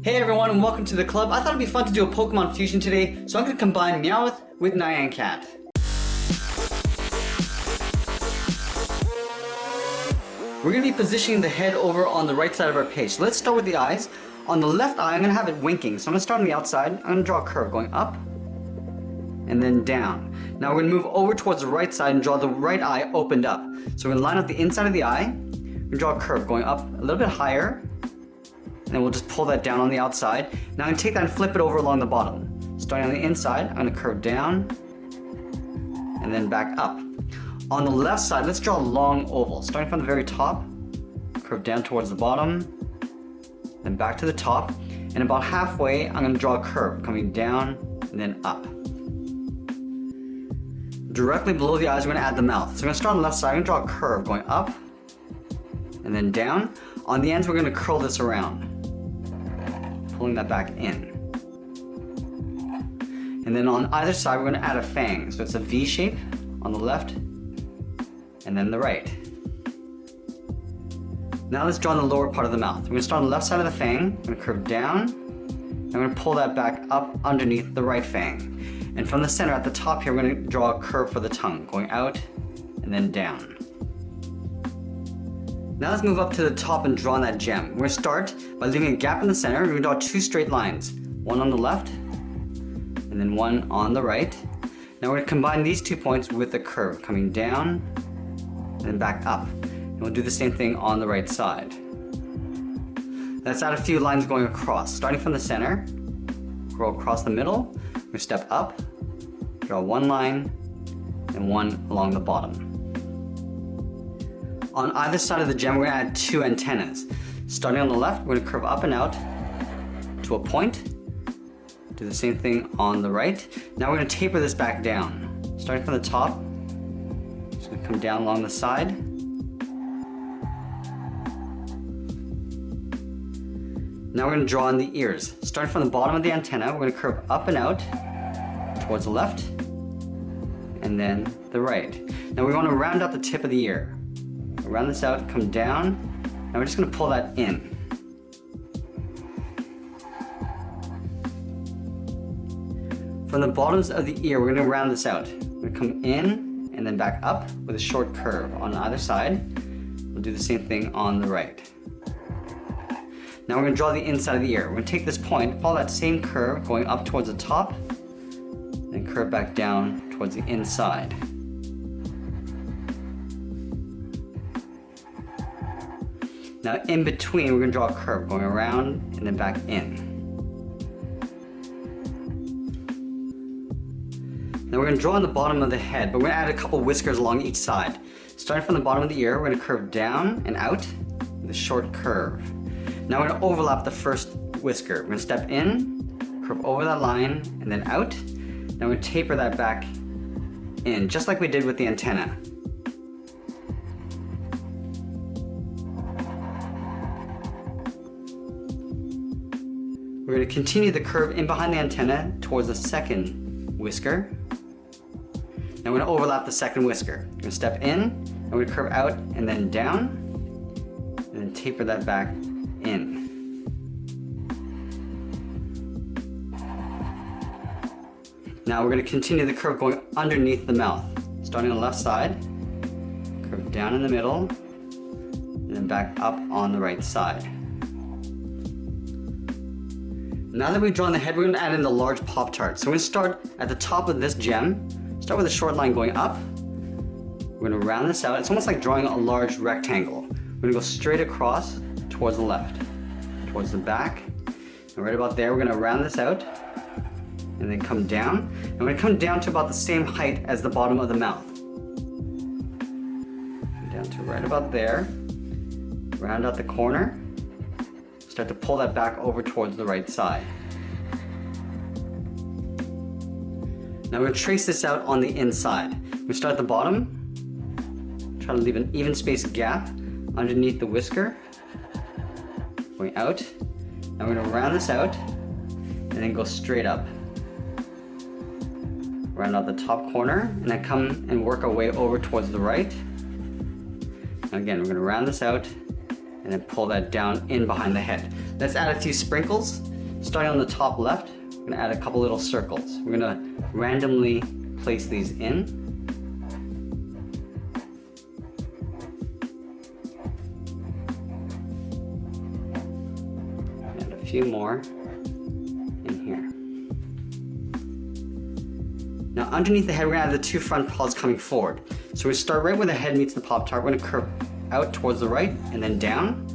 Hey everyone and welcome to the club. I thought it'd be fun to do a Pokemon fusion today, so I'm going to combine Meowth with Nyan Cat. We're going to be positioning the head over on the right side of our page. So let's start with the eyes. On the left eye, I'm going to have it winking. So I'm going to start on the outside. I'm going to draw a curve going up and then down. Now we're going to move over towards the right side and draw the right eye opened up. So we're going to line up the inside of the eye. We're going to draw a curve going up a little bit higher. And then we'll just pull that down on the outside. Now I'm going to take that and flip it over along the bottom. Starting on the inside, I'm going to curve down and then back up. On the left side, let's draw a long oval. Starting from the very top, curve down towards the bottom, then back to the top. And about halfway, I'm going to draw a curve coming down and then up. Directly below the eyes, we're going to add the mouth. So I'm going to start on the left side, I'm going to draw a curve going up and then down. On the ends, we're going to curl this around, pulling that back in. And then on either side, we're going to add a fang. So it's a V shape on the left and then the right. Now let's draw the lower part of the mouth. We're going to start on the left side of the fang. I'm going to curve down. And I'm going to pull that back up underneath the right fang. And from the center at the top here, we're going to draw a curve for the tongue, going out and then down. Now let's move up to the top and draw on that gem. We're going to start by leaving a gap in the center. We're going to draw two straight lines, one on the left and then one on the right. Now we're going to combine these 2 points with a curve coming down and then back up. And we'll do the same thing on the right side. Let's add a few lines going across. Starting from the center, go across the middle. We're going to step up, draw one line and one along the bottom. On either side of the gem, we're going to add two antennas. Starting on the left, we're going to curve up and out to a point. Do the same thing on the right. Now we're going to taper this back down. Starting from the top, it's going to come down along the side. Now we're going to draw in the ears. Starting from the bottom of the antenna, we're going to curve up and out towards the left and then the right. Now we want to round out the tip of the ear. Round this out, come down. Now we're just going to pull that in. From the bottoms of the ear, we're going to round this out. We're going to come in and then back up with a short curve on either side. We'll do the same thing on the right. Now we're going to draw the inside of the ear. We're going to take this point, follow that same curve going up towards the top, and curve back down towards the inside. Now in between, we're going to draw a curve going around and then back in. Now we're going to draw on the bottom of the head, but we're going to add a couple whiskers along each side. Starting from the bottom of the ear, we're going to curve down and out with a short curve. Now we're going to overlap the first whisker. We're going to step in, curve over that line, and then out. Now we're going to taper that back in, just like we did with the antenna. We're going to continue the curve in behind the antenna towards the second whisker. Now we're going to overlap the second whisker. We're going to step in, and we're going to curve out and then down, and then taper that back in. Now we're going to continue the curve going underneath the mouth. Starting on the left side, curve down in the middle, and then back up on the right side. Now that we've drawn the head, we're going to add in the large Pop-Tart. So we're going to start at the top of this gem, start with a short line going up. We're going to round this out. It's almost like drawing a large rectangle. We're going to go straight across towards the left, towards the back. And right about there, we're going to round this out and then come down. And we're going to come down to about the same height as the bottom of the mouth. Down to right about there. Round out the corner. Start to pull that back over towards the right side. Now we're going to trace this out on the inside. We start at the bottom, try to leave an even spaced gap underneath the whisker, going out. Now we're going to round this out and then go straight up. Round out the top corner and then come and work our way over towards the right. Now again, we're going to round this out and then pull that down in behind the head. Let's add a few sprinkles. Starting on the top left, we're gonna add a couple little circles. We're gonna randomly place these in. Add a few more in here. Now underneath the head, we're gonna add the two front paws coming forward. So we start right where the head meets the Pop-Tart. We're gonna curve out towards the right and then down.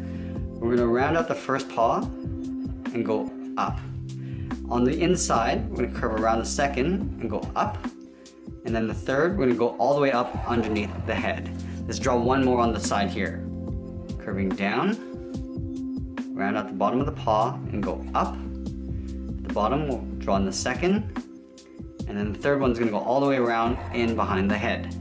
We're gonna round out the first paw and go up. On the inside, we're gonna curve around the second and go up. And then the third, we're gonna go all the way up underneath the head. Let's draw one more on the side here. Curving down, round out the bottom of the paw and go up. At the bottom, we'll draw in the second. And then the third one's gonna go all the way around in behind the head.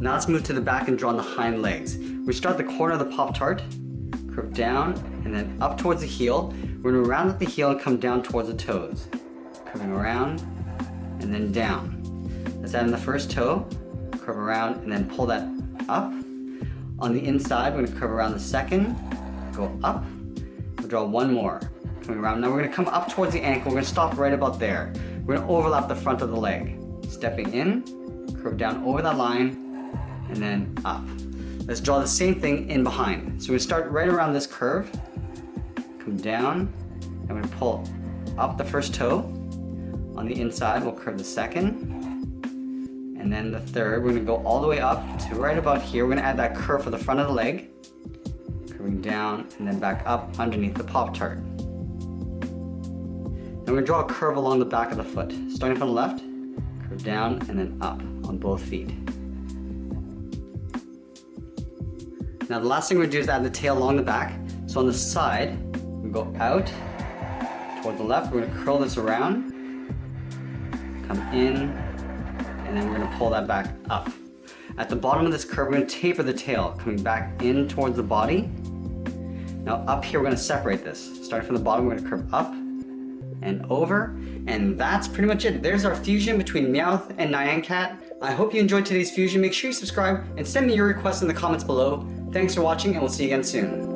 Now let's move to the back and draw on the hind legs. We start the corner of the Pop-Tart, curve down, and then up towards the heel. We're gonna round at the heel and come down towards the toes. Curving around, and then down. Let's add in the first toe, curve around, and then pull that up. On the inside, we're gonna curve around the second, go up. We'll draw one more, coming around. Now we're gonna come up towards the ankle. We're gonna stop right about there. We're gonna overlap the front of the leg. Stepping in, curve down over that line, and then up. Let's draw the same thing in behind. So we're gonna start right around this curve, come down, and we're gonna pull up the first toe. On the inside, we'll curve the second, and then the third. We're gonna go all the way up to right about here. We're gonna add that curve for the front of the leg, curving down, and then back up underneath the Pop-Tart. Then we're gonna draw a curve along the back of the foot. Starting from the left, curve down, and then up on both feet. Now the last thing we're gonna do is add the tail along the back. So on the side, we go out toward the left. We're gonna curl this around, come in, and then we're gonna pull that back up. At the bottom of this curve, we're gonna taper the tail, coming back in towards the body. Now up here, we're gonna separate this. Starting from the bottom, we're gonna curve up and over, and that's pretty much it. There's our fusion between Meowth and Nyan Cat. I hope you enjoyed today's fusion. Make sure you subscribe and send me your requests in the comments below. Thanks for watching, and we'll see you again soon.